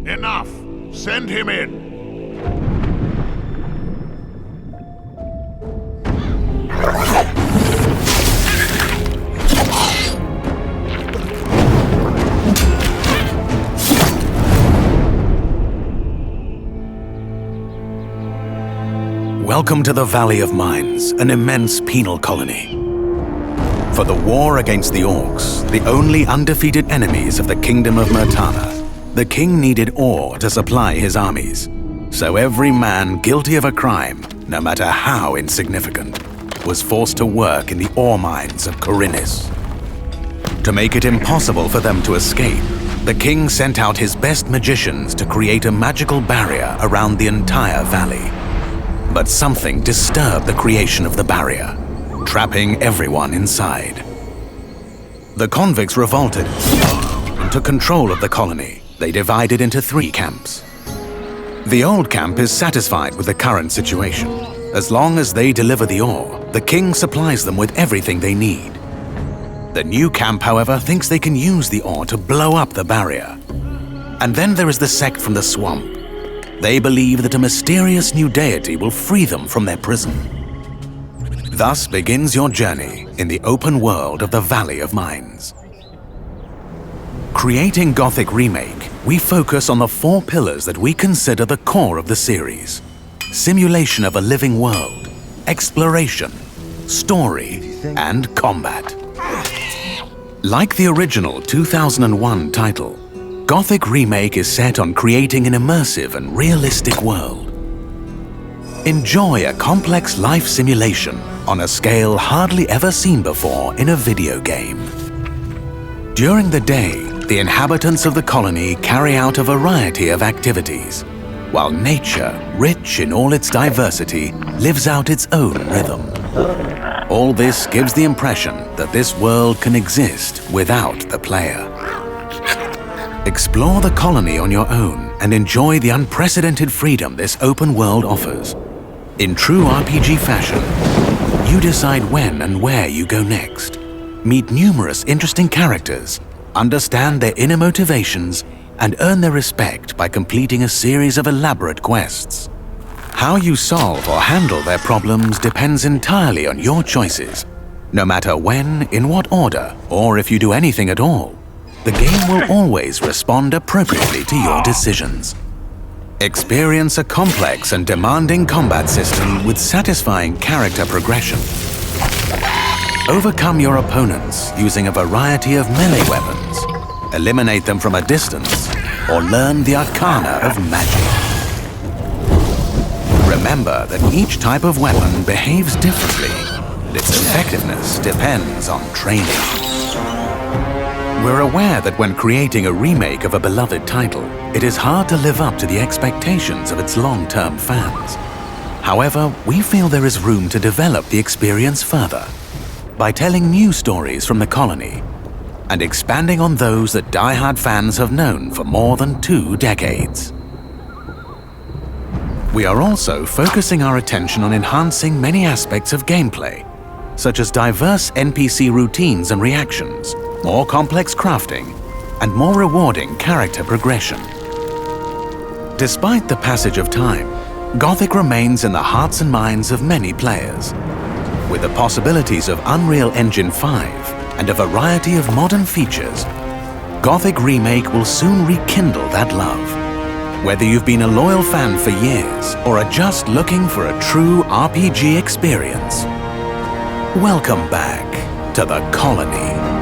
Enough! Send him in! Welcome to the Valley of Mines, an immense penal colony. For the war against the orcs, the only undefeated enemies of the Kingdom of Murtana, the king needed ore to supply his armies. So every man guilty of a crime, no matter how insignificant, was forced to work in the ore mines of Khorinis. To make it impossible for them to escape, the king sent out his best magicians to create a magical barrier around the entire valley. But something disturbed the creation of the barrier, trapping everyone inside. The convicts revolted and took control of the colony. They divided into 3 camps. The old camp is satisfied with the current situation. As long as they deliver the ore, the king supplies them with everything they need. The new camp, however, thinks they can use the ore to blow up the barrier. And then there is the sect from the swamp. They believe that a mysterious new deity will free them from their prison. Thus begins your journey in the open world of the Valley of Mines. Creating Gothic Remake, we focus on the 4 pillars that we consider the core of the series: simulation of a living world, exploration, story, and combat. Like the original 2001 title, Gothic Remake is set on creating an immersive and realistic world. Enjoy a complex life simulation on a scale hardly ever seen before in a video game. During the day, the inhabitants of the colony carry out a variety of activities, while nature, rich in all its diversity, lives out its own rhythm. All this gives the impression that this world can exist without the player. Explore the colony on your own and enjoy the unprecedented freedom this open world offers. In true RPG fashion, you decide when and where you go next. Meet numerous interesting characters, understand their inner motivations, and earn their respect by completing a series of elaborate quests. How you solve or handle their problems depends entirely on your choices. No matter when, in what order, or if you do anything at all, the game will always respond appropriately to your decisions. Experience a complex and demanding combat system with satisfying character progression. Overcome your opponents using a variety of melee weapons, eliminate them from a distance, or learn the arcana of magic. Remember that each type of weapon behaves differently, and its effectiveness depends on training. We're aware that when creating a remake of a beloved title, it is hard to live up to the expectations of its long-term fans. However, we feel there is room to develop the experience further by telling new stories from the colony and expanding on those that die-hard fans have known for more than 2 decades. We are also focusing our attention on enhancing many aspects of gameplay, such as diverse NPC routines and reactions, more complex crafting, and more rewarding character progression. Despite the passage of time, Gothic remains in the hearts and minds of many players. With the possibilities of Unreal Engine 5 and a variety of modern features, Gothic Remake will soon rekindle that love. Whether you've been a loyal fan for years or are just looking for a true RPG experience, welcome back to the colony.